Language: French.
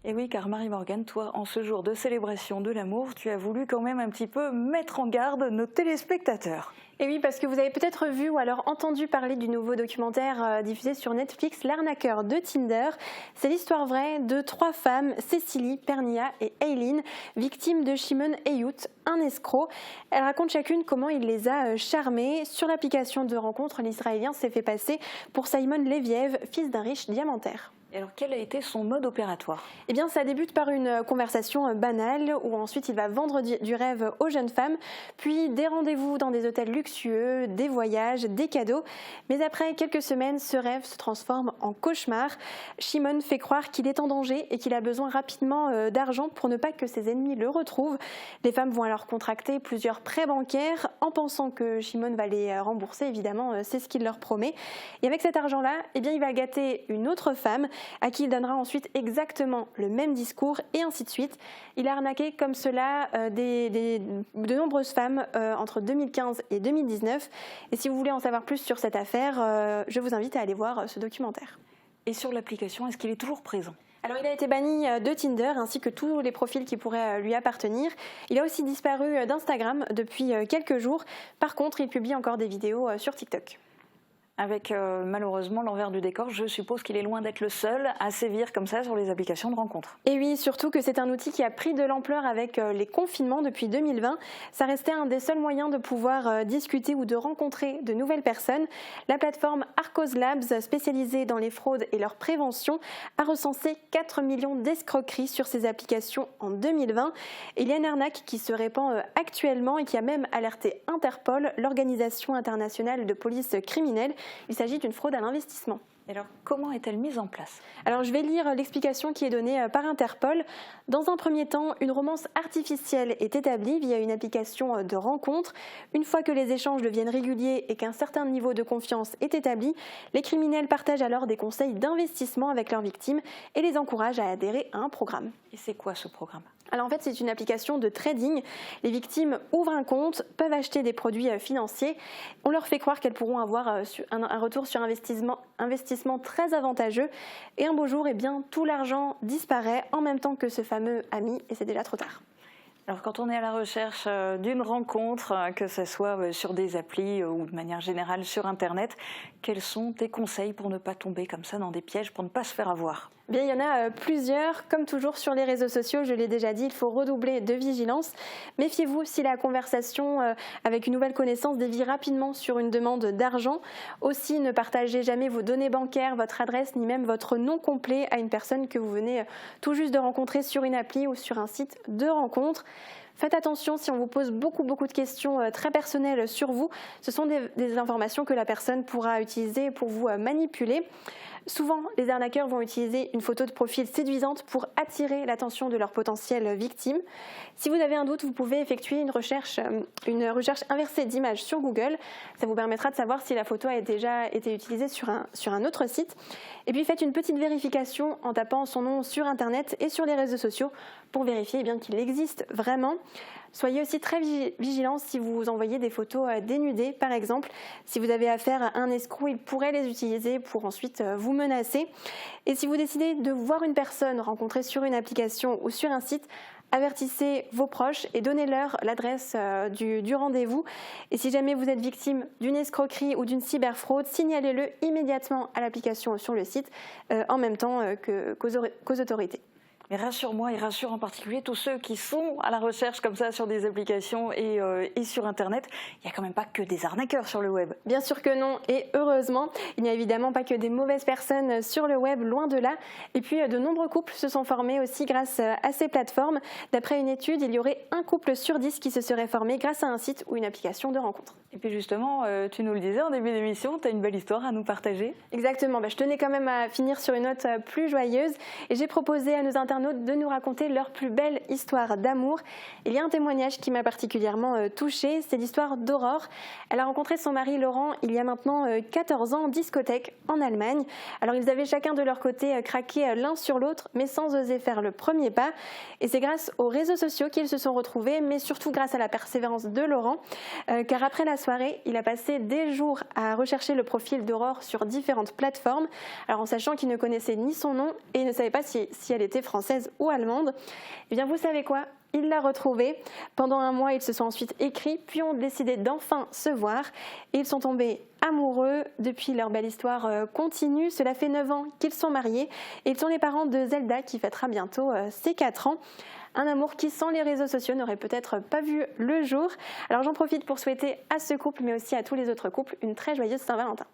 Et oui, car Marie-Morgane, toi, en ce jour de célébration de l'amour, tu as voulu quand même un petit peu mettre en garde nos téléspectateurs. Et oui, parce que vous avez peut-être vu ou alors entendu parler du nouveau documentaire diffusé sur Netflix, L'arnaqueur de Tinder. C'est l'histoire vraie de 3 femmes, Cécilie, Pernia et Eileen, victimes de Shimon Eyout, un escroc. Elles racontent chacune comment il les a charmées. Sur l'application de rencontre, l'Israélien s'est fait passer pour Simon Leviev, fils d'un riche diamantaire. Et alors, quel a été son mode opératoire? Eh bien, ça débute par une conversation banale où ensuite il va vendre du rêve aux jeunes femmes, puis des rendez-vous dans des hôtels luxueux, des voyages, des cadeaux. Mais après quelques semaines, ce rêve se transforme en cauchemar. Shimon fait croire qu'il est en danger et qu'il a besoin rapidement d'argent pour ne pas que ses ennemis le retrouvent. Les femmes vont alors contracter plusieurs prêts bancaires en pensant que Shimon va les rembourser. Évidemment, c'est ce qu'il leur promet. Et avec cet argent-là, eh bien, il va gâter une autre femme à qui il donnera ensuite exactement le même discours et ainsi de suite. Il a arnaqué comme cela de nombreuses femmes entre 2015 et 2019. Et si vous voulez en savoir plus sur cette affaire, je vous invite à aller voir ce documentaire. Et sur l'application, est-ce qu'il est toujours présent? Alors il a été banni de Tinder ainsi que tous les profils qui pourraient lui appartenir. Il a aussi disparu d'Instagram depuis quelques jours. Par contre, il publie encore des vidéos sur TikTok. Avec malheureusement l'envers du décor, je suppose qu'il est loin d'être le seul à sévir comme ça sur les applications de rencontres. Et oui, surtout que c'est un outil qui a pris de l'ampleur avec les confinements depuis 2020. Ça restait un des seuls moyens de pouvoir discuter ou de rencontrer de nouvelles personnes. La plateforme Arcos Labs, spécialisée dans les fraudes et leur prévention, a recensé 4 millions d'escroqueries sur ces applications en 2020. Et il y a une arnaque qui se répand actuellement et qui a même alerté Interpol, l'Organisation internationale de police criminelle. Il s'agit d'une fraude à l'investissement. Et alors, comment est-elle mise en place? Alors, je vais lire l'explication qui est donnée par Interpol. Dans un premier temps, une romance artificielle est établie via une application de rencontre. Une fois que les échanges deviennent réguliers et qu'un certain niveau de confiance est établi, les criminels partagent alors des conseils d'investissement avec leurs victimes et les encouragent à adhérer à un programme. Et c'est quoi ce programme? Alors en fait, c'est une application de trading. Les victimes ouvrent un compte, peuvent acheter des produits financiers. On leur fait croire qu'elles pourront avoir un retour sur investissement très avantageux. Et un beau jour, eh bien, tout l'argent disparaît en même temps que ce fameux ami et c'est déjà trop tard. Alors quand on est à la recherche d'une rencontre, que ce soit sur des applis ou de manière générale sur Internet, quels sont tes conseils pour ne pas tomber comme ça dans des pièges, pour ne pas se faire avoir? Bien, il y en a plusieurs. Comme toujours sur les réseaux sociaux, je l'ai déjà dit, il faut redoubler de vigilance. Méfiez-vous si la conversation avec une nouvelle connaissance dévie rapidement sur une demande d'argent. Aussi, ne partagez jamais vos données bancaires, votre adresse, ni même votre nom complet à une personne que vous venez tout juste de rencontrer sur une appli ou sur un site de rencontre. Faites attention si on vous pose beaucoup de questions très personnelles sur vous. Ce sont des informations que la personne pourra utiliser pour vous manipuler. Souvent, les arnaqueurs vont utiliser une photo de profil séduisante pour attirer l'attention de leurs potentielles victimes. Si vous avez un doute, vous pouvez effectuer une recherche inversée d'images sur Google. Ça vous permettra de savoir si la photo a déjà été utilisée sur un autre site. Et puis faites une petite vérification en tapant son nom sur Internet et sur les réseaux sociaux pour vérifier bien qu'il existe vraiment. Soyez aussi très vigilants si vous envoyez des photos dénudées, par exemple. Si vous avez affaire à un escroc, il pourrait les utiliser pour ensuite vous menacer. Et si vous décidez de voir une personne rencontrée sur une application ou sur un site, avertissez vos proches et donnez-leur l'adresse du rendez-vous. Et si jamais vous êtes victime d'une escroquerie ou d'une cyberfraude, signalez-le immédiatement à l'application sur le site en même temps qu'aux autorités. Mais rassure-moi et rassure en particulier tous ceux qui sont à la recherche comme ça sur des applications et sur Internet. Il n'y a quand même pas que des arnaqueurs sur le web. Bien sûr que non, et heureusement, il n'y a évidemment pas que des mauvaises personnes sur le web, loin de là. Et puis de nombreux couples se sont formés aussi grâce à ces plateformes. D'après une étude, il y aurait un couple sur 10 qui se serait formé grâce à un site ou une application de rencontre. Et puis justement, tu nous le disais en début d'émission, tu as une belle histoire à nous partager. Exactement, je tenais quand même à finir sur une note plus joyeuse et j'ai proposé à nos internautes de nous raconter leur plus belle histoire d'amour. Il y a un témoignage qui m'a particulièrement touchée, c'est l'histoire d'Aurore. Elle a rencontré son mari Laurent il y a maintenant 14 ans en discothèque en Allemagne. Alors ils avaient chacun de leur côté craqué l'un sur l'autre, mais sans oser faire le premier pas. Et c'est grâce aux réseaux sociaux qu'ils se sont retrouvés, mais surtout grâce à la persévérance de Laurent, car après la soirée, il a passé des jours à rechercher le profil d'Aurore sur différentes plateformes, alors en sachant qu'il ne connaissait ni son nom et il ne savait pas si elle était française ou allemande. Eh bien, vous savez quoi ? Il l'a retrouvée. Pendant un mois, ils se sont ensuite écrits, puis ont décidé d'enfin se voir. Et ils sont tombés amoureux. Depuis, leur belle histoire continue. Cela fait 9 ans qu'ils sont mariés. Et ils sont les parents de Zelda, qui fêtera bientôt ses 4 ans. Un amour qui, sans les réseaux sociaux, n'aurait peut-être pas vu le jour. Alors j'en profite pour souhaiter à ce couple, mais aussi à tous les autres couples, une très joyeuse Saint-Valentin.